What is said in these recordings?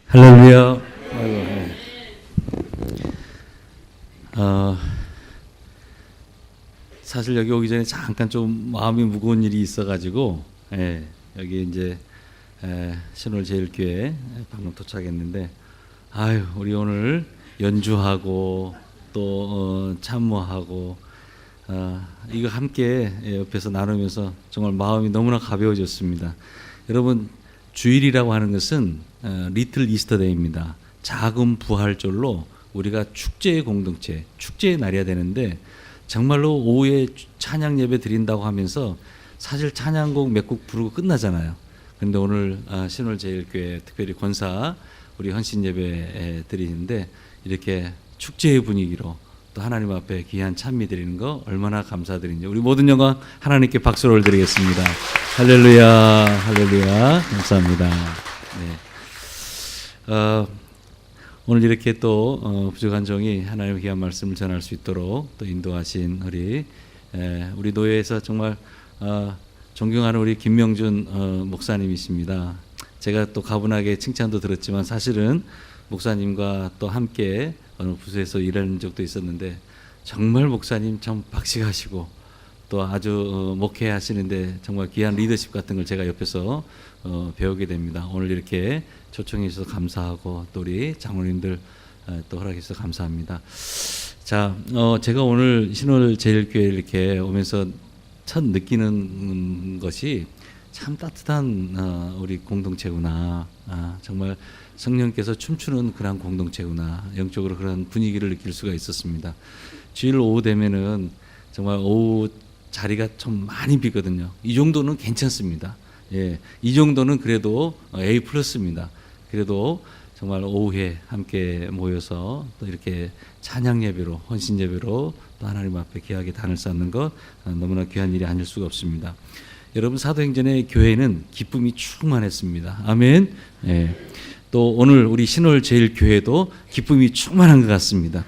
할렐루야. 아이고, 사실 여기 오기 전에 잠깐 좀 마음이 무거운 일이 있어가지고, 여기 이제 신월제일교회 방금 도착했는데, 우리 오늘 연주하고 또 참모하고 이거 함께 옆에서 나누면서 정말 마음이 너무나 가벼워졌습니다. 여러분, 주일이라고 하는 것은 리틀 이스터데이입니다. 작은 부활절로 우리가 축제의 공동체, 축제의 날이야 되는데 정말로 오후에 찬양 예배 드린다고 하면서 사실 찬양곡 몇 곡 부르고 끝나잖아요. 그런데 오늘 신월제일교회 특별히 권사 우리 헌신 예배 드리는데 이렇게 축제의 분위기로 또 하나님 앞에 귀한 찬미 드리는 거 얼마나 감사드린지 우리 모든 영광 하나님께 박수를 드리겠습니다. 할렐루야, 할렐루야, 감사합니다. 오늘 이렇게 또 부족한 종이 하나님의 귀한 말씀을 전할 수 있도록 또 인도하신 우리 노예에서 정말 존경하는 우리 김명준 목사님이십니다. 제가 또 가분하게 칭찬도 들었지만 사실은 목사님과 또 함께 어느 부서에서 일하는 적도 있었는데 정말 목사님 참 박식하시고 또 아주 목회하시는데 정말 귀한 리더십 같은 걸 제가 옆에서 배우게 됩니다. 오늘 이렇게 초청해 주셔서 감사하고 또 우리 장로님들 또 허락해 주셔서 감사합니다. 자, 제가 오늘 신월제일교회 이렇게 오면서 첫 느끼는 것이 참 따뜻한 우리 공동체구나. 정말 성령께서 춤추는 그런 공동체구나. 영적으로 그런 분위기를 느낄 수가 있었습니다. 주일 오후 되면은 정말 오후 자리가 좀 많이 비거든요. 이 정도는 괜찮습니다. 이 정도는 그래도 A 플러스입니다. 그래도 정말 오후에 함께 모여서 또 이렇게 찬양 예배로, 헌신 예배로 또 하나님 앞에 귀하게 단을 쌓는 것 너무나 귀한 일이 아닐 수가 없습니다. 여러분, 사도행전의 교회는 기쁨이 충만했습니다. 아멘. 또 오늘 우리 신월제일교회도 기쁨이 충만한 것 같습니다.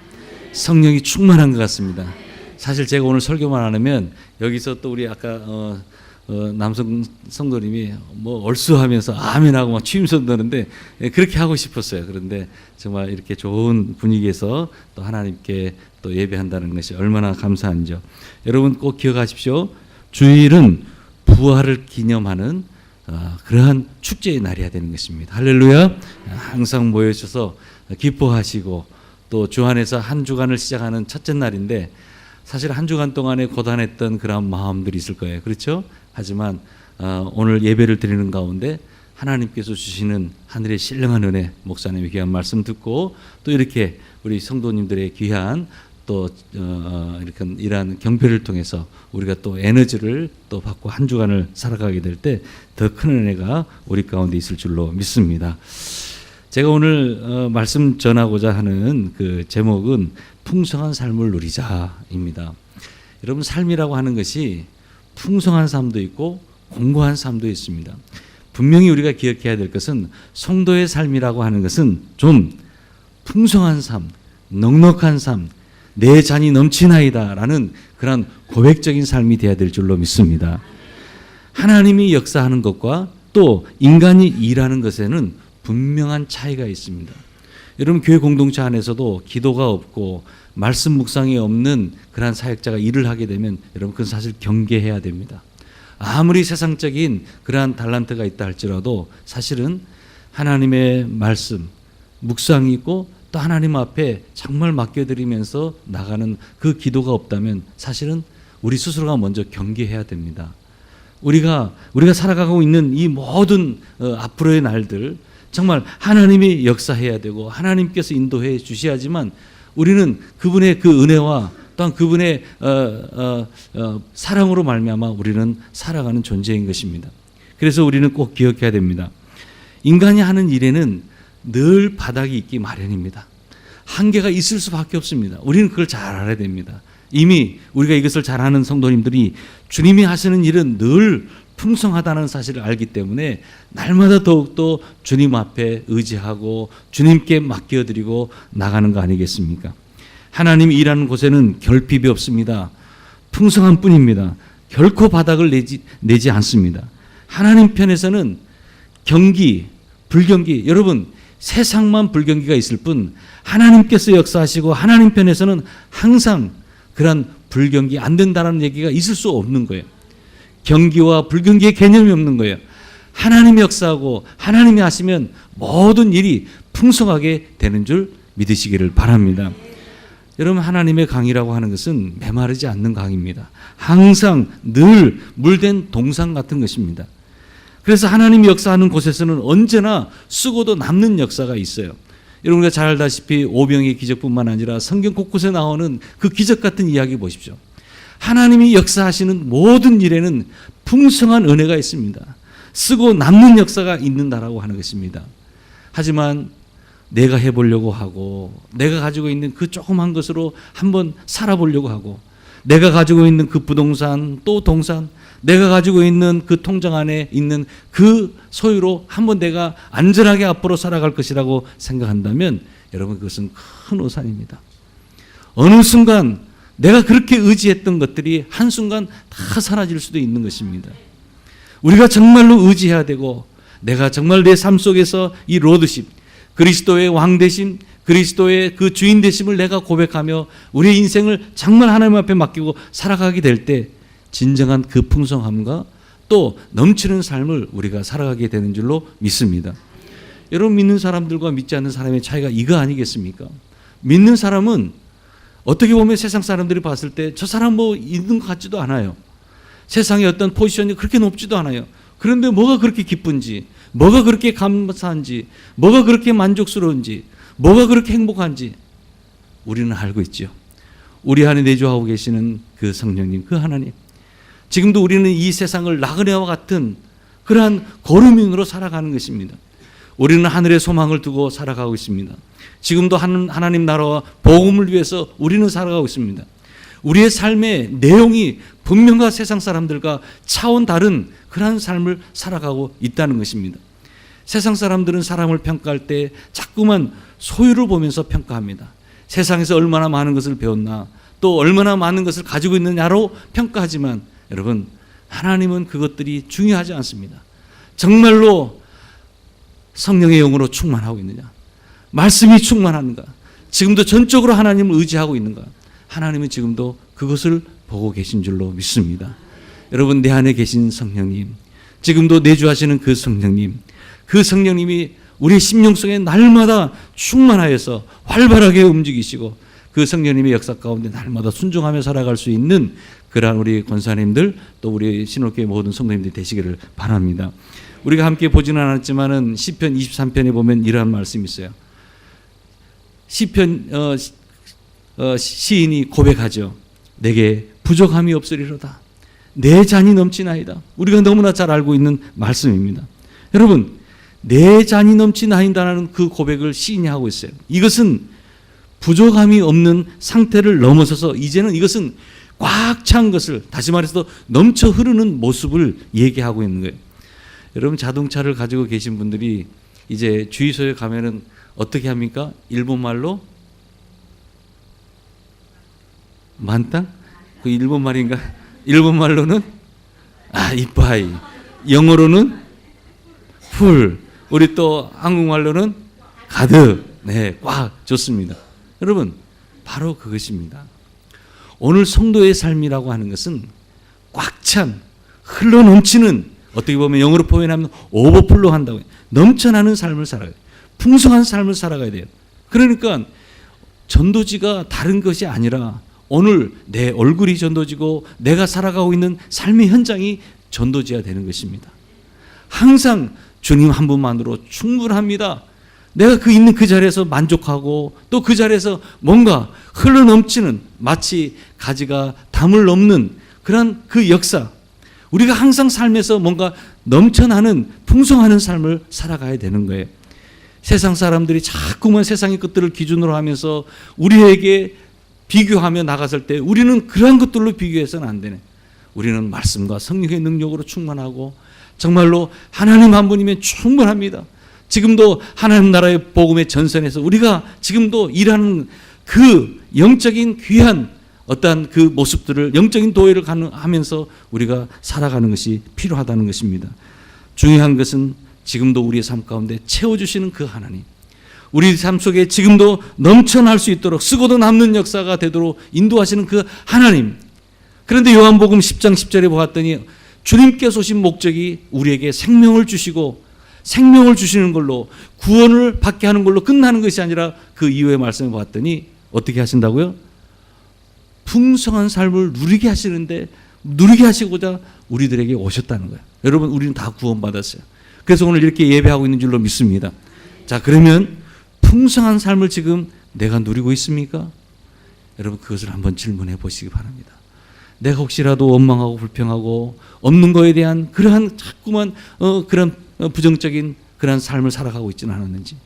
성령이 충만한 것 같습니다. 사실 제가 오늘 설교만 안 하면 여기서 또 우리 아까 남성 성도님이 뭐 얼쑤하면서 아멘하고 막 취임선 드는데 그렇게 하고 싶었어요. 그런데 정말 이렇게 좋은 분위기에서 또 하나님께 또 예배한다는 것이 얼마나 감사한지요. 여러분 꼭 기억하십시오. 주일은 부활을 기념하는 그러한 축제의 날이어야 되는 것입니다. 할렐루야. 항상 모여주셔서 기뻐하시고 또 주 안에서 한 주간을 시작하는 첫째 날인데 사실 한 주간 동안에 고단했던 그런 마음들이 있을 거예요. 그렇죠? 하지만 오늘 예배를 드리는 가운데 하나님께서 주시는 하늘의 신령한 은혜, 목사님의 귀한 말씀 듣고 또 이렇게 우리 성도님들의 귀한 또 이렇게 이러한 경배를 통해서 우리가 또 에너지를 또 받고 한 주간을 살아가게 될 때 더 큰 은혜가 우리 가운데 있을 줄로 믿습니다. 제가 오늘 말씀 전하고자 하는 그 제목은 풍성한 삶을 누리자입니다. 여러분, 삶이라고 하는 것이 풍성한 삶도 있고 공고한 삶도 있습니다. 분명히 우리가 기억해야 될 것은 성도의 삶이라고 하는 것은 좀 풍성한 삶, 넉넉한 삶, 내 잔이 넘치나이다 라는 그런 고백적인 삶이 되어야 될 줄로 믿습니다. 하나님이 역사하는 것과 또 인간이 일하는 것에는 분명한 차이가 있습니다. 여러분, 교회 공동체 안에서도 기도가 없고 말씀 묵상이 없는 그러한 사역자가 일을 하게 되면 여러분 그건 사실 경계해야 됩니다. 아무리 세상적인 그러한 달란트가 있다 할지라도 사실은 하나님의 말씀, 묵상이 있고 또 하나님 앞에 정말 맡겨드리면서 나가는 그 기도가 없다면 사실은 우리 스스로가 먼저 경계해야 됩니다. 우리가 살아가고 있는 이 모든 앞으로의 날들 정말 하나님이 역사해야 되고 하나님께서 인도해 주셔야지만 우리는 그분의 그 은혜와 또한 그분의 사랑으로 말미암아 우리는 살아가는 존재인 것입니다. 그래서 우리는 꼭 기억해야 됩니다. 인간이 하는 일에는 늘 바닥이 있기 마련입니다. 한계가 있을 수밖에 없습니다. 우리는 그걸 잘 알아야 됩니다. 이미 우리가 이것을 잘 아는 성도님들이 주님이 하시는 일은 늘 풍성하다는 사실을 알기 때문에 날마다 더욱더 주님 앞에 의지하고 주님께 맡겨드리고 나가는 거 아니겠습니까? 하나님이 일하는 곳에는 결핍이 없습니다. 풍성한 뿐입니다. 결코 바닥을 내지 않습니다. 하나님 편에서는 경기, 불경기, 여러분 세상만 불경기가 있을 뿐 하나님께서 역사하시고 하나님 편에서는 항상 그런 불경기 안 된다는 얘기가 있을 수 없는 거예요. 경기와 불경기의 개념이 없는 거예요. 하나님이 역사하고 하나님이 하시면 모든 일이 풍성하게 되는 줄 믿으시기를 바랍니다. 여러분, 하나님의 강이라고 하는 것은 메마르지 않는 강입니다. 항상 늘 물된 동상 같은 것입니다. 그래서 하나님이 역사하는 곳에서는 언제나 쓰고도 남는 역사가 있어요. 여러분, 우리가 잘 알다시피 오병의 기적뿐만 아니라 성경 곳곳에 나오는 그 기적 같은 이야기 보십시오. 하나님이 역사하시는 모든 일에는 풍성한 은혜가 있습니다. 쓰고 남는 역사가 있는다라고 하는 것입니다. 하지만 내가 해보려고 하고 내가 가지고 있는 그 조그만 것으로 한번 살아보려고 하고 내가 가지고 있는 그 부동산 또 동산 내가 가지고 있는 그 통장 안에 있는 그 소유로 한번 내가 안전하게 앞으로 살아갈 것이라고 생각한다면 여러분, 그것은 큰 오산입니다. 어느 순간 내가 그렇게 의지했던 것들이 한순간 다 사라질 수도 있는 것입니다. 우리가 정말로 의지해야 되고 내가 정말 내 삶 속에서 이 로드십, 그리스도의 왕되심, 그리스도의 그 주인 되심을 내가 고백하며 우리의 인생을 정말 하나님 앞에 맡기고 살아가게 될 때 진정한 그 풍성함과 또 넘치는 삶을 우리가 살아가게 되는 줄로 믿습니다. 여러분, 믿는 사람들과 믿지 않는 사람의 차이가 이거 아니겠습니까? 믿는 사람은 어떻게 보면 세상 사람들이 봤을 때 저 사람 뭐 있는 것 같지도 않아요. 세상의 어떤 포지션이 그렇게 높지도 않아요. 그런데 뭐가 그렇게 기쁜지, 뭐가 그렇게 감사한지, 뭐가 그렇게 만족스러운지, 뭐가 그렇게 행복한지 우리는 알고 있죠. 우리 안에 내주하고 계시는 그 성령님, 그 하나님. 지금도 우리는 이 세상을 나그네와 같은 그러한 거루민으로 살아가는 것입니다. 우리는 하늘의 소망을 두고 살아가고 있습니다. 지금도 하나님 나라와 복음을 위해서 우리는 살아가고 있습니다. 우리의 삶의 내용이 분명한 세상 사람들과 차원 다른 그러한 삶을 살아가고 있다는 것입니다. 세상 사람들은 사람을 평가할 때 자꾸만 소유를 보면서 평가합니다. 세상에서 얼마나 많은 것을 배웠나, 또 얼마나 많은 것을 가지고 있느냐로 평가하지만 여러분, 하나님은 그것들이 중요하지 않습니다. 정말로 성령의 영으로 충만하고 있느냐, 말씀이 충만한가, 지금도 전적으로 하나님을 의지하고 있는가, 하나님은 지금도 그것을 보고 계신 줄로 믿습니다. 여러분, 내 안에 계신 성령님, 지금도 내주하시는 그 성령님, 그 성령님이 우리 심령 속에 날마다 충만하여서 활발하게 움직이시고 그 성령님의 역사 가운데 날마다 순종하며 살아갈 수 있는 그러한 우리 권사님들, 또 우리 신홀교회 모든 성도님들이 되시기를 바랍니다. 우리가 함께 보지는 않았지만은 시편 23편에 보면 이러한 말씀이 있어요. 시편 시인이 고백하죠. 내게 부족함이 없으리로다. 내 잔이 넘치나이다. 우리가 너무나 잘 알고 있는 말씀입니다. 여러분, 내 잔이 넘치나이다라는 그 고백을 시인이 하고 있어요. 이것은 부족함이 없는 상태를 넘어서서 이제는 이것은 꽉 찬 것을, 다시 말해서 넘쳐 흐르는 모습을 얘기하고 있는 거예요. 여러분, 자동차를 가지고 계신 분들이 이제 주유소에 가면은 어떻게 합니까? 일본말로 만땅? 그 일본말인가? 일본말로는 이빠이, 영어로는 풀, 우리 또 한국말로는 가득, 네, 꽉 좋습니다. 여러분, 바로 그것입니다. 오늘 성도의 삶이라고 하는 것은 꽉 찬, 흘러넘치는, 어떻게 보면 영어로 표현하면 오버플로 한다고, 넘쳐나는 삶을 살아가야 돼요. 풍성한 삶을 살아가야 돼요. 그러니까 전도지가 다른 것이 아니라 오늘 내 얼굴이 전도지고 내가 살아가고 있는 삶의 현장이 전도지가 되는 것입니다. 항상 주님 한 분만으로 충분합니다. 내가 그 있는 그 자리에서 만족하고 또 그 자리에서 뭔가 흘러넘치는, 마치 가지가 담을 넘는 그런 그 역사, 우리가 항상 삶에서 뭔가 넘쳐나는 풍성하는 삶을 살아가야 되는 거예요. 세상 사람들이 자꾸만 세상의 것들을 기준으로 하면서 우리에게 비교하며 나갔을 때 우리는 그러한 것들로 비교해서는 안 되네. 우리는 말씀과 성령의 능력으로 충만하고 정말로 하나님 한 분이면 충분합니다. 지금도 하나님 나라의 복음의 전선에서 우리가 지금도 일하는 그 영적인 귀한 어떠한 그 모습들을, 영적인 도회를 하면서 우리가 살아가는 것이 필요하다는 것입니다. 중요한 것은 지금도 우리의 삶 가운데 채워주시는 그 하나님, 우리 삶 속에 지금도 넘쳐날 수 있도록 쓰고도 남는 역사가 되도록 인도하시는 그 하나님. 그런데 요한복음 10장 10절에 보았더니 주님께서 오신 목적이 우리에게 생명을 주시고 생명을 주시는 걸로 구원을 받게 하는 걸로 끝나는 것이 아니라 그 이후의 말씀을 보았더니 어떻게 하신다고요? 풍성한 삶을 누리게 하시는데 누리게 하시고자 우리들에게 오셨다는 거예요. 여러분, 우리는 다 구원받았어요. 그래서 오늘 이렇게 예배하고 있는 줄로 믿습니다. 자, 그러면 풍성한 삶을 지금 내가 누리고 있습니까? 여러분, 그것을 한번 질문해 보시기 바랍니다. 내가 혹시라도 원망하고 불평하고 없는 거에 대한 그러한 자꾸만 그런 부정적인 그런 삶을 살아가고 있지는 않았는지.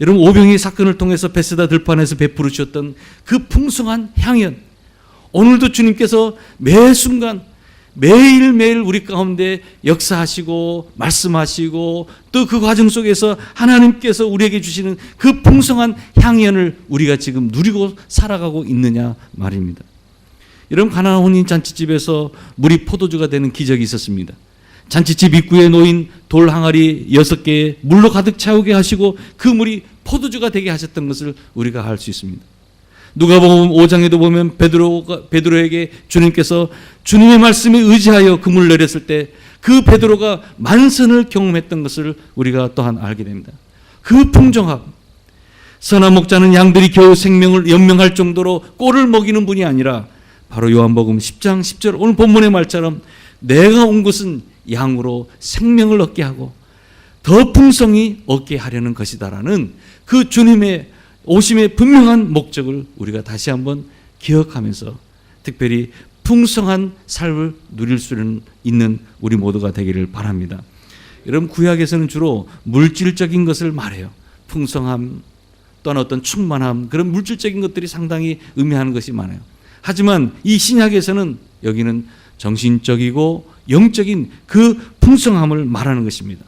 여러분, 오병이 사건을 통해서 베세다 들판에서 베풀어 주셨던 그 풍성한 향연, 오늘도 주님께서 매 순간 매일매일 우리 가운데 역사하시고 말씀하시고 또 그 과정 속에서 하나님께서 우리에게 주시는 그 풍성한 향연을 우리가 지금 누리고 살아가고 있느냐 말입니다. 여러분, 가나안 혼인 잔치집에서 물이 포도주가 되는 기적이 있었습니다. 잔치집 입구에 놓인 돌 항아리 6개에 물로 가득 채우게 하시고 그 물이 포도주가 되게 하셨던 것을 우리가 알 수 있습니다. 누가복음 5장에도 보면 베드로에게 주님께서 주님의 말씀에 의지하여 그 물을 내렸을 때 그 베드로가 만선을 경험했던 것을 우리가 또한 알게 됩니다. 그 풍성함, 선한 목자는 양들이 겨우 생명을 연명할 정도로 꼴을 먹이는 분이 아니라 바로 요한복음 10장 10절 오늘 본문의 말처럼 내가 온 것은 양으로 생명을 얻게 하고 더 풍성히 얻게 하려는 것이다라는 그 주님의 오심의 분명한 목적을 우리가 다시 한번 기억하면서 특별히 풍성한 삶을 누릴 수 있는 우리 모두가 되기를 바랍니다. 여러분, 구약에서는 주로 물질적인 것을 말해요. 풍성함 또는 어떤 충만함, 그런 물질적인 것들이 상당히 의미하는 것이 많아요. 하지만 이 신약에서는 여기는 정신적이고 영적인 그 풍성함을 말하는 것입니다.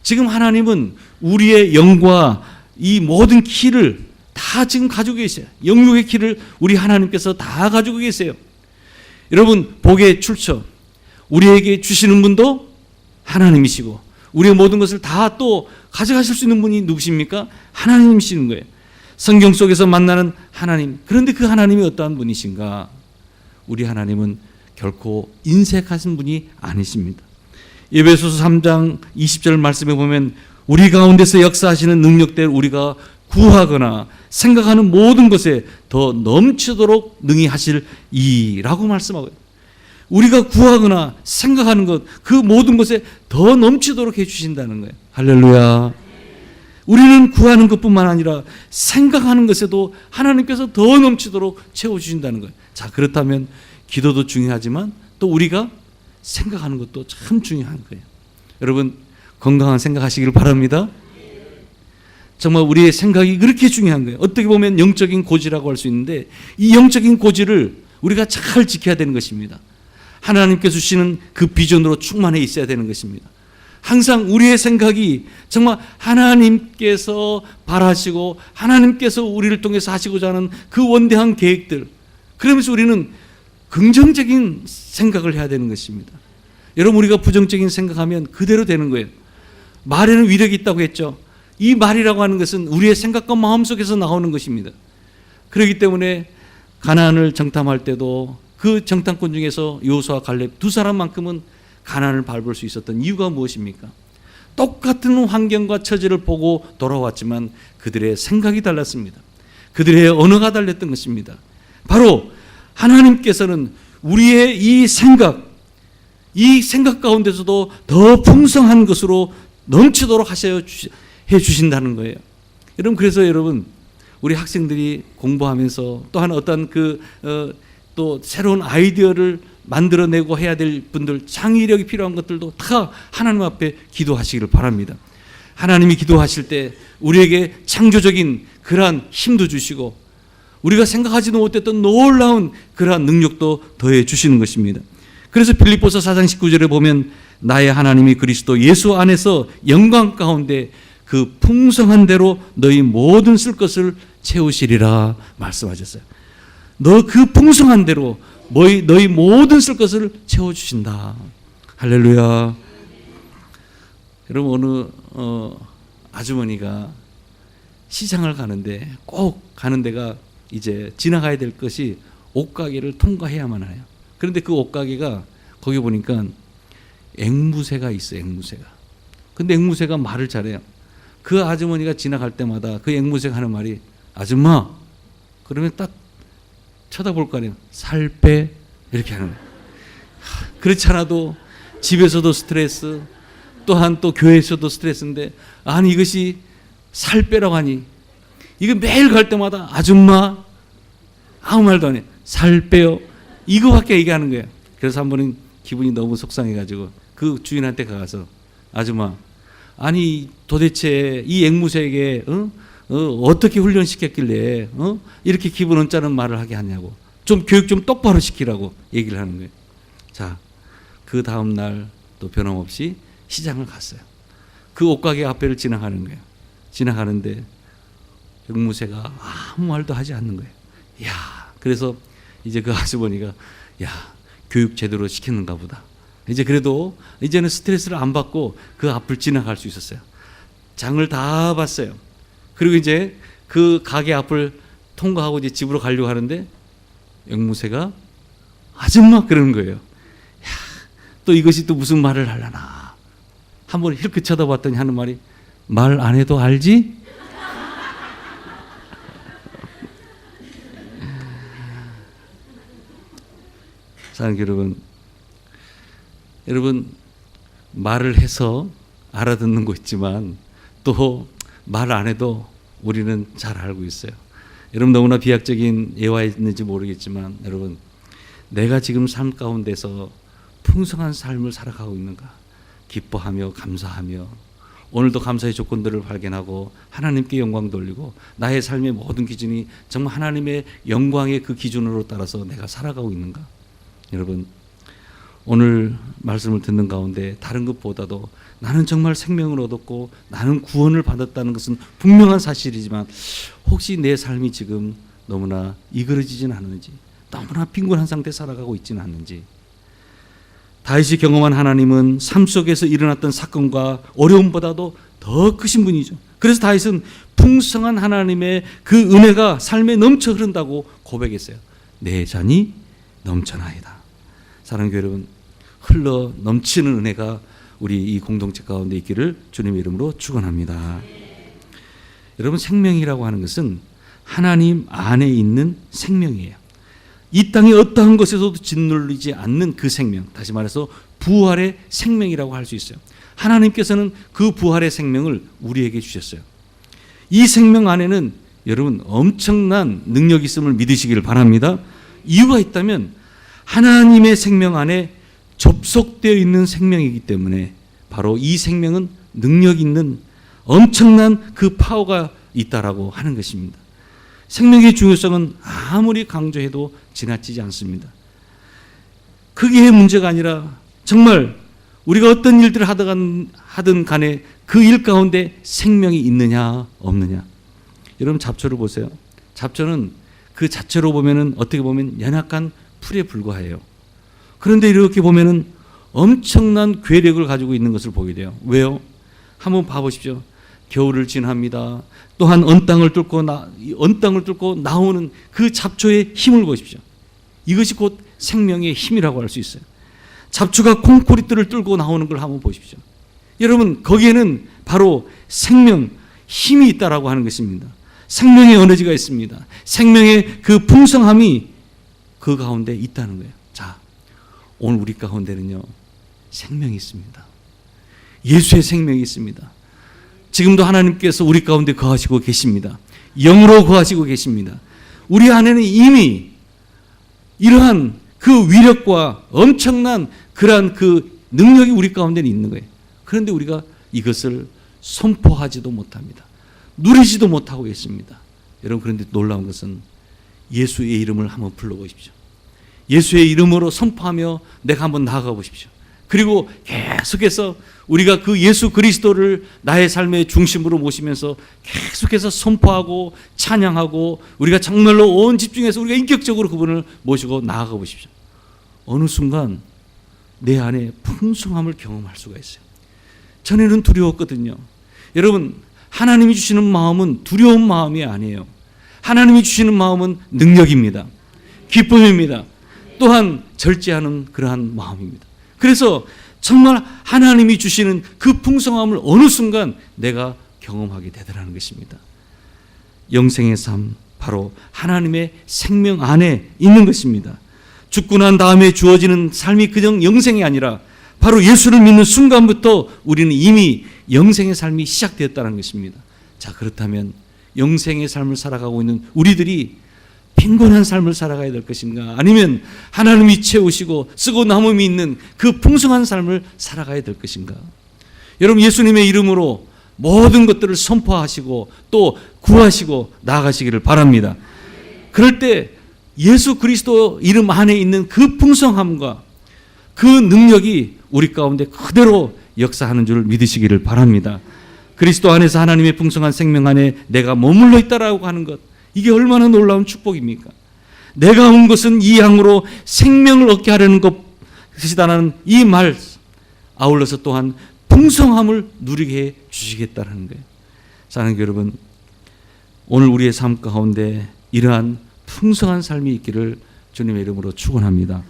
지금 하나님은 우리의 영과 이 모든 키를 다 지금 가지고 계세요. 영육의 키를 우리 하나님께서 다 가지고 계세요. 여러분, 복의 출처, 우리에게 주시는 분도 하나님이시고 우리의 모든 것을 다 또 가져가실 수 있는 분이 누구십니까? 하나님이시는 거예요. 성경 속에서 만나는 하나님. 그런데 그 하나님이 어떠한 분이신가? 우리 하나님은 결코 인색하신 분이 아니십니다. 에베소서 3장 20절 말씀에 보면 우리 가운데서 역사하시는 능력대로 우리가 구하거나 생각하는 모든 것에 더 넘치도록 능히 하실 이라고 말씀하고요. 우리가 구하거나 생각하는 것, 그 모든 것에 더 넘치도록 해주신다는 거예요. 할렐루야. 우리는 구하는 것뿐만 아니라 생각하는 것에도 하나님께서 더 넘치도록 채워주신다는 거예요. 자, 그렇다면 기도도 중요하지만 또 우리가 생각하는 것도 참 중요한 거예요. 여러분, 건강한 생각하시길 바랍니다. 정말 우리의 생각이 그렇게 중요한 거예요. 어떻게 보면 영적인 고지라고 할 수 있는데 이 영적인 고지를 우리가 잘 지켜야 되는 것입니다. 하나님께서 주시는 그 비전으로 충만해 있어야 되는 것입니다. 항상 우리의 생각이 정말 하나님께서 바라시고 하나님께서 우리를 통해서 하시고자 하는 그 원대한 계획들, 그러면서 우리는 긍정적인 생각을 해야 되는 것입니다. 여러분, 우리가 부정적인 생각하면 그대로 되는 거예요. 말에는 위력이 있다고 했죠. 이 말이라고 하는 것은 우리의 생각과 마음속에서 나오는 것입니다. 그렇기 때문에 가나안을 정탐할 때도 그 정탐꾼 중에서 여호수아와 갈렙 두 사람만큼은 가나안을 밟을 수 있었던 이유가 무엇입니까? 똑같은 환경과 처지를 보고 돌아왔지만 그들의 생각이 달랐습니다. 그들의 언어가 달랐던 것입니다. 바로 하나님께서는 우리의 이 생각 가운데서도 더 풍성한 것으로 넘치도록 해 주신다는 거예요. 여러분, 그래서 여러분, 우리 학생들이 공부하면서 또한 어떤 또 새로운 아이디어를 만들어내고 해야 될 분들, 창의력이 필요한 것들도 다 하나님 앞에 기도하시기를 바랍니다. 하나님이 기도하실 때 우리에게 창조적인 그러한 힘도 주시고 우리가 생각하지도 못했던 놀라운 그러한 능력도 더해 주시는 것입니다. 그래서 빌립보서 4장 19절에 보면 나의 하나님이 그리스도 예수 안에서 영광 가운데 그 풍성한 대로 너희 모든 쓸 것을 채우시리라 말씀하셨어요. 너 그 풍성한 대로 너희 모든 쓸 것을 채워주신다. 할렐루야. 여러분, 어느 아주머니가 시장을 가는데 꼭 가는 데가 이제 지나가야 될 것이 옷가게를 통과해야만 해요. 그런데 그 옷가게가 거기 보니까 앵무새가 있어요. 앵무새가. 근데 앵무새가 말을 잘해요. 그 아주머니가 지나갈 때마다 그 앵무새가 하는 말이 아줌마 그러면 딱 쳐다볼 거 아니에요. 살 빼 이렇게 하는 거예요. 그렇지 않아도 집에서도 스트레스 또한 또 교회에서도 스트레스인데 아니 이것이 살 빼라고 하니 이거 매일 갈 때마다 아줌마 아무 말도 안 해. 살 빼요. 이거밖에 얘기하는 거예요. 그래서 한 번은 기분이 너무 속상해가지고 그 주인한테 가서 아줌마 아니 도대체 이 앵무새에게 어떻게 훈련시켰길래 이렇게 기분 언짢은 말을 하게 하냐고 좀 교육 좀 똑바로 시키라고 얘기를 하는 거예요. 자, 그 다음 날 또 변함없이 시장을 갔어요. 그 옷가게 앞에를 지나가는 거예요. 지나가는데 앵무새가 아무 말도 하지 않는 거예요. 야, 그래서 이제 그 아주머니가 야, 교육 제대로 시키는가 보다. 이제 그래도 이제는 스트레스를 안 받고 그 앞을 지나갈 수 있었어요. 장을 다 봤어요. 그리고 이제 그 가게 앞을 통과하고 이제 집으로 가려고 하는데 앵무새가 아줌마 그러는 거예요. 야, 또 이것이 또 무슨 말을 하려나. 한번 이렇게 쳐다봤더니 하는 말이 말 안 해도 알지? 사랑하는 여러분 말을 해서 알아듣는 거 있지만 또 말 안 해도 우리는 잘 알고 있어요. 여러분 너무나 비약적인 예화였는지 모르겠지만 여러분 내가 지금 삶 가운데서 풍성한 삶을 살아가고 있는가 기뻐하며 감사하며 오늘도 감사의 조건들을 발견하고 하나님께 영광 돌리고 나의 삶의 모든 기준이 정말 하나님의 영광의 그 기준으로 따라서 내가 살아가고 있는가. 여러분 오늘 말씀을 듣는 가운데 다른 것보다도 나는 정말 생명을 얻었고 나는 구원을 받았다는 것은 분명한 사실이지만 혹시 내 삶이 지금 너무나 이그러지진 않는지 너무나 빈곤한 상태에 살아가고 있지는 않는지. 다윗이 경험한 하나님은 삶 속에서 일어났던 사건과 어려움보다도 더 크신 분이죠. 그래서 다윗은 풍성한 하나님의 그 은혜가 삶에 넘쳐 흐른다고 고백했어요. 내 잔이 넘쳐나이다. 사랑하는 여러분 흘러 넘치는 은혜가 우리 이 공동체 가운데 있기를 주님의 이름으로 축원합니다. 여러분 생명이라고 하는 것은 하나님 안에 있는 생명이에요. 이 땅의 어떠한 것에서도 짓눌리지 않는 그 생명, 다시 말해서 부활의 생명이라고 할 수 있어요. 하나님께서는 그 부활의 생명을 우리에게 주셨어요. 이 생명 안에는 여러분 엄청난 능력이 있음을 믿으시기를 바랍니다. 이유가 있다면 하나님의 생명 안에 접속되어 있는 생명이기 때문에 바로 이 생명은 능력 있는 엄청난 그 파워가 있다라고 하는 것입니다. 생명의 중요성은 아무리 강조해도 지나치지 않습니다. 그게 문제가 아니라 정말 우리가 어떤 일들을 하든 간에 그 일 가운데 생명이 있느냐 없느냐. 여러분 잡초를 보세요. 잡초는 그 자체로 보면은 어떻게 보면 연약한 풀에 불과해요. 그런데 이렇게 보면은 엄청난 괴력을 가지고 있는 것을 보게 돼요. 왜요? 한번 봐보십시오. 겨울을 지납니다. 또한 언 땅을 뚫고 나오는 그 잡초의 힘을 보십시오. 이것이 곧 생명의 힘이라고 할 수 있어요. 잡초가 콘크리트를 뚫고 나오는 걸 한번 보십시오. 여러분 거기에는 바로 생명, 힘이 있다라고 하는 것입니다. 생명의 에너지가 있습니다. 생명의 그 풍성함이 그 가운데 있다는 거예요. 자, 오늘 우리 가운데는요 생명이 있습니다. 예수의 생명이 있습니다. 지금도 하나님께서 우리 가운데 거하시고 계십니다. 영으로 거하시고 계십니다. 우리 안에는 이미 이러한 그 위력과 엄청난 그러한 그 능력이 우리 가운데는 있는 거예요. 그런데 우리가 이것을 선포하지도 못합니다. 누리지도 못하고 있습니다. 여러분 그런데 놀라운 것은 예수의 이름을 한번 불러보십시오. 예수의 이름으로 선포하며 내가 한번 나아가 보십시오. 그리고 계속해서 우리가 그 예수 그리스도를 나의 삶의 중심으로 모시면서 계속해서 선포하고 찬양하고 우리가 정말로 온 집중해서 우리가 인격적으로 그분을 모시고 나아가 보십시오. 어느 순간 내 안에 풍성함을 경험할 수가 있어요. 전에는 두려웠거든요. 여러분 하나님이 주시는 마음은 두려운 마음이 아니에요. 하나님이 주시는 마음은 능력입니다. 기쁨입니다. 또한 절제하는 그러한 마음입니다. 그래서 정말 하나님이 주시는 그 풍성함을 어느 순간 내가 경험하게 되더라는 것입니다. 영생의 삶, 바로 하나님의 생명 안에 있는 것입니다. 죽고 난 다음에 주어지는 삶이 그냥 영생이 아니라 바로 예수를 믿는 순간부터 우리는 이미 영생의 삶이 시작되었다는 것입니다. 자, 그렇다면 영생의 삶을 살아가고 있는 우리들이 빈곤한 삶을 살아가야 될 것인가? 아니면 하나님이 채우시고 쓰고 남음이 있는 그 풍성한 삶을 살아가야 될 것인가? 여러분, 예수님의 이름으로 모든 것들을 선포하시고 또 구하시고 나아가시기를 바랍니다. 그럴 때 예수 그리스도 이름 안에 있는 그 풍성함과 그 능력이 우리 가운데 그대로 역사하는 줄 믿으시기를 바랍니다. 그리스도 안에서 하나님의 풍성한 생명 안에 내가 머물러 있다라고 하는 것, 이게 얼마나 놀라운 축복입니까? 내가 온 것은 이 양으로 생명을 얻게 하려는 것이다라는 이 말, 아울러서 또한 풍성함을 누리게 해 주시겠다는 거예요. 사랑하는 여러분, 오늘 우리의 삶 가운데 이러한 풍성한 삶이 있기를 주님의 이름으로 축원합니다.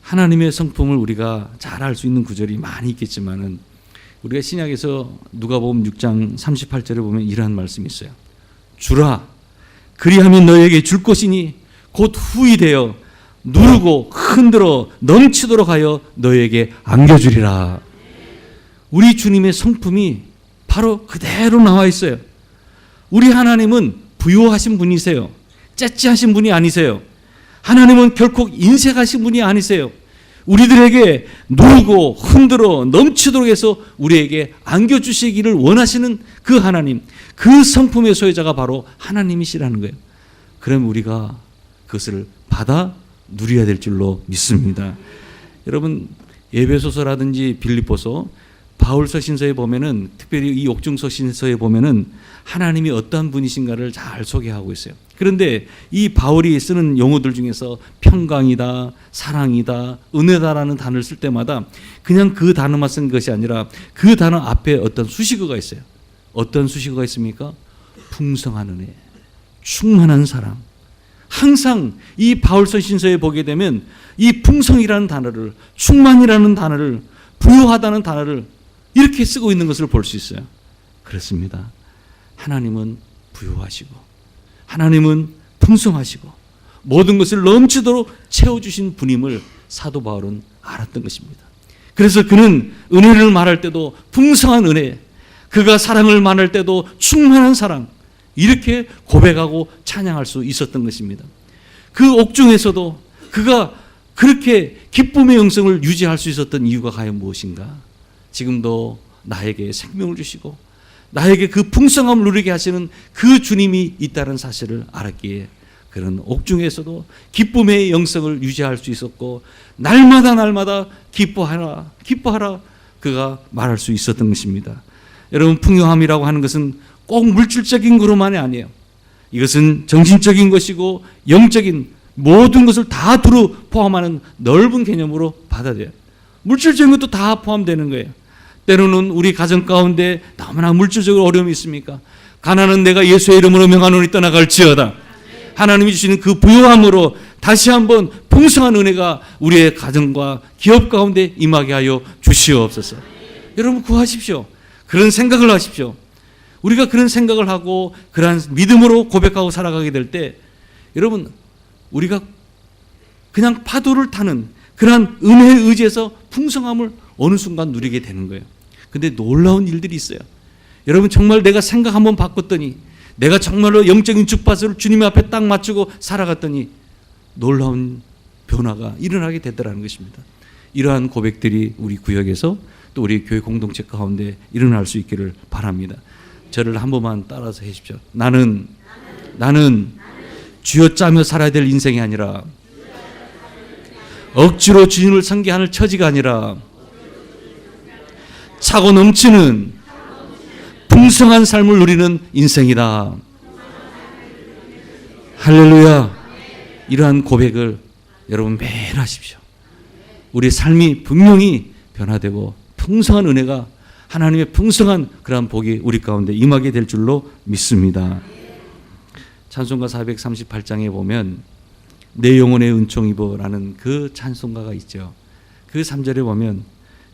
하나님의 성품을 우리가 잘 알 수 있는 구절이 많이 있겠지만은 우리가 신약에서 누가복음 6장 38절에 보면 이러한 말씀이 있어요. 주라, 그리하면 너에게 줄 것이니 곧 후히 되어 누르고 흔들어 넘치도록 하여 너에게 안겨주리라. 우리 주님의 성품이 바로 그대로 나와 있어요. 우리 하나님은 부요하신 분이세요. 째째하신 분이 아니세요. 하나님은 결코 인색하신 분이 아니세요. 우리들에게 누르고 흔들어 넘치도록 해서 우리에게 안겨주시기를 원하시는 그 하나님, 그 성품의 소유자가 바로 하나님이시라는 거예요. 그럼 우리가 그것을 받아 누려야 될 줄로 믿습니다. 여러분, 에베소서라든지 빌립보서, 바울서 신서에 보면은, 특별히 이 옥중서 신서에 보면은 하나님이 어떠한 분이신가를 잘 소개하고 있어요. 그런데 이 바울이 쓰는 용어들 중에서 평강이다, 사랑이다, 은혜다라는 단어를 쓸 때마다 그냥 그 단어만 쓴 것이 아니라 그 단어 앞에 어떤 수식어가 있어요. 어떤 수식어가 있습니까? 풍성한 은혜, 충만한 사랑. 항상 이 바울서 신서에 보게 되면 이 풍성이라는 단어를, 충만이라는 단어를, 부요하다는 단어를 이렇게 쓰고 있는 것을 볼 수 있어요. 그렇습니다. 하나님은 부요하시고 하나님은 풍성하시고 모든 것을 넘치도록 채워주신 분임을 사도 바울은 알았던 것입니다. 그래서 그는 은혜를 말할 때도 풍성한 은혜, 그가 사랑을 말할 때도 충만한 사랑, 이렇게 고백하고 찬양할 수 있었던 것입니다. 그 옥중에서도 그가 그렇게 기쁨의 영성을 유지할 수 있었던 이유가 과연 무엇인가? 지금도 나에게 생명을 주시고 나에게 그 풍성함을 누리게 하시는 그 주님이 있다는 사실을 알았기에 그런 옥중에서도 기쁨의 영성을 유지할 수 있었고 날마다 기뻐하라, 기뻐하라 그가 말할 수 있었던 것입니다. 여러분, 풍요함이라고 하는 것은 꼭 물질적인 것만이 아니에요. 이것은 정신적인 것이고 영적인 모든 것을 다 두루 포함하는 넓은 개념으로 받아들여요. 물질적인 것도 다 포함되는 거예요. 때로는 우리 가정 가운데 너무나 물질적으로 어려움이 있습니까? 가난은 내가 예수의 이름으로 명하노니 떠나갈지어다. 하나님이 주시는 그 부요함으로 다시 한번 풍성한 은혜가 우리의 가정과 기업 가운데 임하게 하여 주시옵소서. 여러분, 구하십시오. 그런 생각을 하십시오. 우리가 그런 생각을 하고 그러한 믿음으로 고백하고 살아가게 될 때 여러분, 우리가 그냥 파도를 타는 그러한 은혜에 의지해서 풍성함을 어느 순간 누리게 되는 거예요. 근데 놀라운 일들이 있어요. 여러분, 정말 내가 생각 한번 바꿨더니, 내가 정말로 영적인 주파수를 주님 앞에 딱 맞추고 살아갔더니 놀라운 변화가 일어나게 되더라는 것입니다. 이러한 고백들이 우리 구역에서 또 우리 교회 공동체 가운데 일어날 수 있기를 바랍니다. 저를 한 번만 따라서 해주십시오. 나는 쥐어짜며 살아야 될 인생이 아니라, 억지로 주님을 섬기하는 처지가 아니라 차고 넘치는 풍성한 삶을 누리는 인생이다. 할렐루야. 이러한 고백을 여러분 매일 하십시오. 우리의 삶이 분명히 변화되고 풍성한 은혜가 하나님의 풍성한 그러한 복이 우리 가운데 임하게 될 줄로 믿습니다. 찬송가 438장에 보면 내 영혼의 은총 입어라는 그 찬송가가 있죠. 그 3절에 보면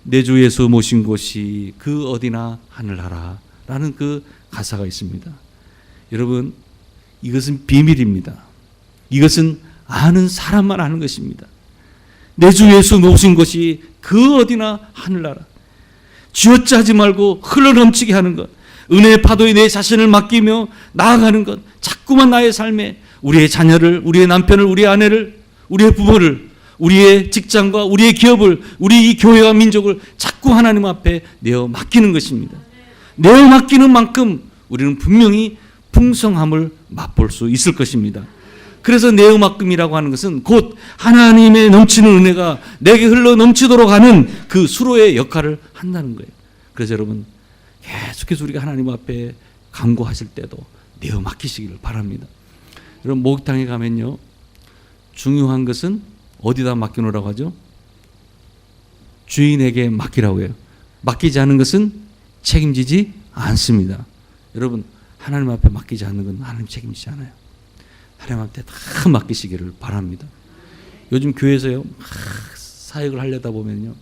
내 주 예수 모신 곳이 그 어디나 하늘나라 라는 그 가사가 있습니다. 여러분, 이것은 비밀입니다. 이것은 아는 사람만 아는 것입니다. 내 주 예수 모신 곳이 그 어디나 하늘나라. 쥐어짜지 말고 흘러넘치게 하는 것, 은혜의 파도에 내 자신을 맡기며 나아가는 것, 자꾸만 나의 삶에 우리의 자녀를, 우리의 남편을, 우리의 아내를, 우리의 부모를, 우리의 직장과 우리의 기업을, 우리 이 교회와 민족을 자꾸 하나님 앞에 내어 맡기는 것입니다. 내어 맡기는 만큼 우리는 분명히 풍성함을 맛볼 수 있을 것입니다. 그래서 내어 맡김이라고 하는 것은 곧 하나님의 넘치는 은혜가 내게 흘러 넘치도록 하는 그 수로의 역할을 한다는 거예요. 그래서 여러분, 계속해서 우리가 하나님 앞에 간구하실 때도 내어 맡기시기를 바랍니다. 여러분, 목욕탕에 가면요, 중요한 것은 어디다 맡겨놓으라고 하죠? 주인에게 맡기라고 해요. 맡기지 않은 것은 책임지지 않습니다. 여러분, 하나님 앞에 맡기지 않는 건 하나님 책임지지 않아요. 하나님한테 다 맡기시기를 바랍니다. 요즘 교회에서요, 사역을 하려다 보면요,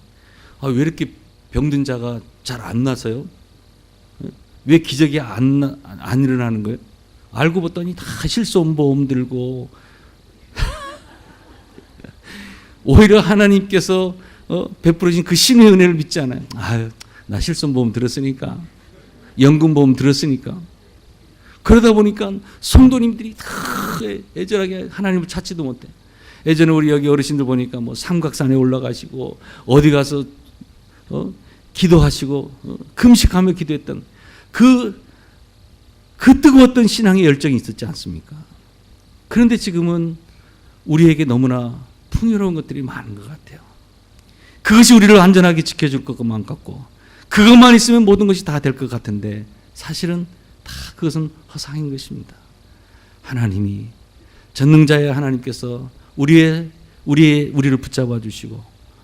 왜 이렇게 병든 자가 잘 안 나서요? 왜 기적이 안 일어나는 거예요? 알고 봤더니 다 실손보험 들고 오히려 하나님께서 베풀어진 그 신의 은혜를 믿지 않아요. 나 실손보험 들었으니까, 연금보험 들었으니까. 그러다 보니까 성도님들이 다 애절하게 하나님을 찾지도 못해. 예전에 우리 여기 어르신들 보니까 뭐 삼각산에 올라가시고 어디 가서 기도하시고 금식하며 기도했던 그 뜨거웠던 신앙의 열정이 있었지 않습니까? 그런데 지금은 우리에게 너무나 풍요로운 것들이 많은 것 같아요. 그것이 우리를 안전하게 지켜줄 것만 같고, 그것만 있으면 모든 것이 다 될 것 같은데, 사실은 다 그것은 허상인 것입니다. 하나님이, 전능자의 하나님께서 우리를 붙잡아 주시고,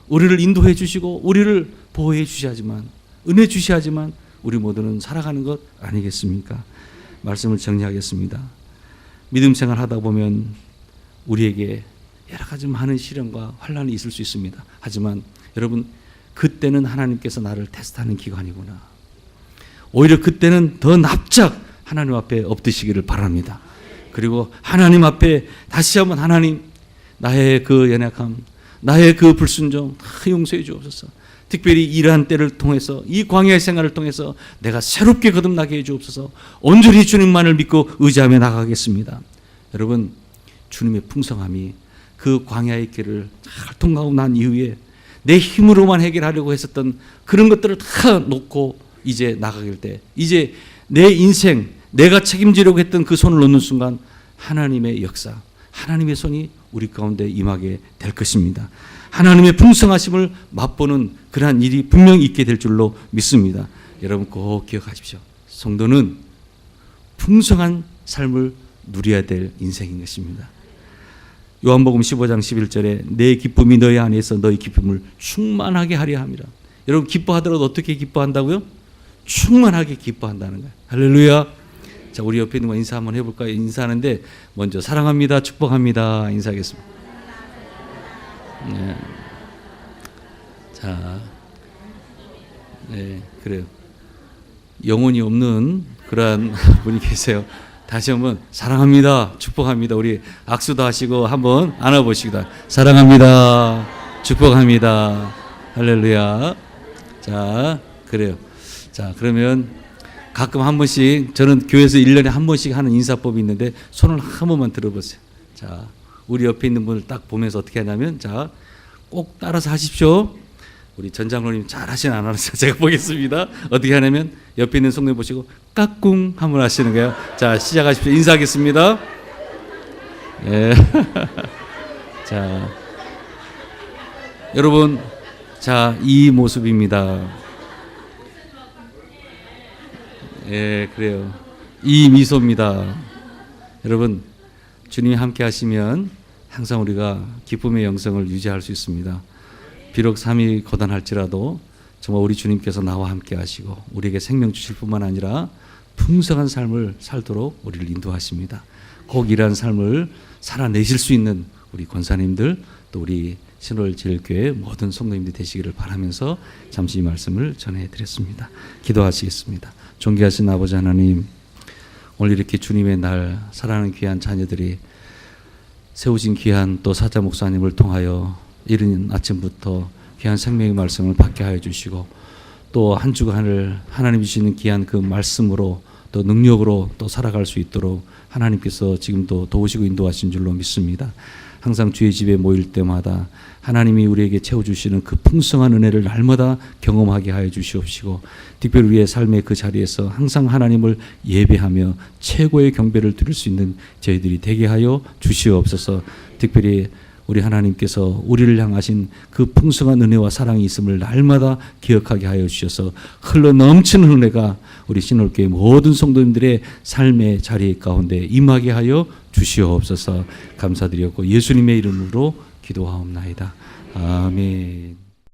우리를 인도해 주시고, 우리를 보호해 주셔야지만, 은혜 주셔야지만 우리 모두는 살아가는 것 아니겠습니까? 말씀을 정리하겠습니다. 믿음 생활 하다 보면 우리에게 여러 가지 많은 시련과 환난이 있을 수 있습니다. 하지만 여러분, 그때는 하나님께서 나를 테스트하는 기간이구나. 오히려 그때는 더 납작 하나님 앞에 엎드시기를 바랍니다. 그리고 하나님 앞에 다시 한번, 하나님, 나의 그 연약함, 나의 그 불순종 다 용서해 주옵소서. 특별히 이러한 때를 통해서, 이 광야의 생활을 통해서 내가 새롭게 거듭나게 해 주옵소서. 온전히 주님만을 믿고 의지하며 나가겠습니다. 여러분, 주님의 풍성함이 그 광야의 길을 잘 통과하고 난 이후에 내 힘으로만 해결하려고 했었던 그런 것들을 다 놓고 이제 나가길 때, 이제 내 인생, 내가 책임지려고 했던 그 손을 놓는 순간 하나님의 역사, 하나님의 손이 우리 가운데 임하게 될 것입니다. 하나님의 풍성하심을 맛보는 그러한 일이 분명히 있게 될 줄로 믿습니다. 여러분 꼭 기억하십시오. 성도는 풍성한 삶을 누려야 될 인생인 것입니다. 요한복음 15장 11절에 내 기쁨이 너희 안에서 너희 기쁨을 충만하게 하려 함이라. 여러분, 기뻐하더라도 어떻게 기뻐한다고요? 충만하게 기뻐한다는 거예요. 할렐루야. 자, 우리 옆에 있는 거 인사 한번 해볼까요? 인사하는데 먼저 사랑합니다, 축복합니다 인사하겠습니다. 네. 자, 네, 그래요. 영혼이 없는 그러한 분이 계세요. 다시 한번 사랑합니다, 축복합니다. 우리 악수도 하시고 한번 안아보시기다. 사랑합니다, 축복합니다. 할렐루야. 자, 그래요. 자, 그러면 가끔 한 번씩, 저는 교회에서 1년에 한 번씩 하는 인사법이 있는데 손을 한 번만 들어보세요. 자, 우리 옆에 있는 분을 딱 보면서 어떻게 하냐면, 자, 꼭 따라서 하십시오. 우리 전 장로님 잘 하시나 안 하시나 제가 보겠습니다. 어떻게 하냐면 옆에 있는 성도님 보시고 까꿍 한번 하시는 거예요. 자, 시작하십시오. 인사하겠습니다. 예. 자, 여러분, 자, 이 모습입니다. 예, 그래요. 이 미소입니다. 여러분, 주님이 함께 하시면 항상 우리가 기쁨의 영성을 유지할 수 있습니다. 비록 삶이 고단할지라도 정말 우리 주님께서 나와 함께 하시고 우리에게 생명 주실 뿐만 아니라 풍성한 삶을 살도록 우리를 인도하십니다. 꼭 이러한 삶을 살아내실 수 있는 우리 권사님들 또 우리 신월제일교회 모든 성도님들이 되시기를 바라면서 잠시 이 말씀을 전해드렸습니다. 기도하시겠습니다. 존귀하신 아버지 하나님, 오늘 이렇게 주님의 날 사랑하는 귀한 자녀들이 세우신 귀한 또 사자 목사님을 통하여 이른 아침부터 귀한 생명의 말씀을 받게 하여 주시고 또 한 주간을 하나님 주시는 귀한 그 말씀으로 또 능력으로 또 살아갈 수 있도록 하나님께서 지금도 도우시고 인도하신 줄로 믿습니다. 항상 주의 집에 모일 때마다 하나님이 우리에게 채워주시는 그 풍성한 은혜를 날마다 경험하게 하여 주시옵시고 특별히 우리의 삶의 그 자리에서 항상 하나님을 예배하며 최고의 경배를 드릴 수 있는 저희들이 되게 하여 주시옵소서. 특별히 우리 하나님께서 우리를 향하신 그 풍성한 은혜와 사랑이 있음을 날마다 기억하게 하여 주셔서 흘러 넘치는 은혜가 우리 신월교회 모든 성도님들의 삶의 자리 가운데 임하게 하여 주시옵소서. 감사드렸고 예수님의 이름으로 기도하옵나이다. 아멘.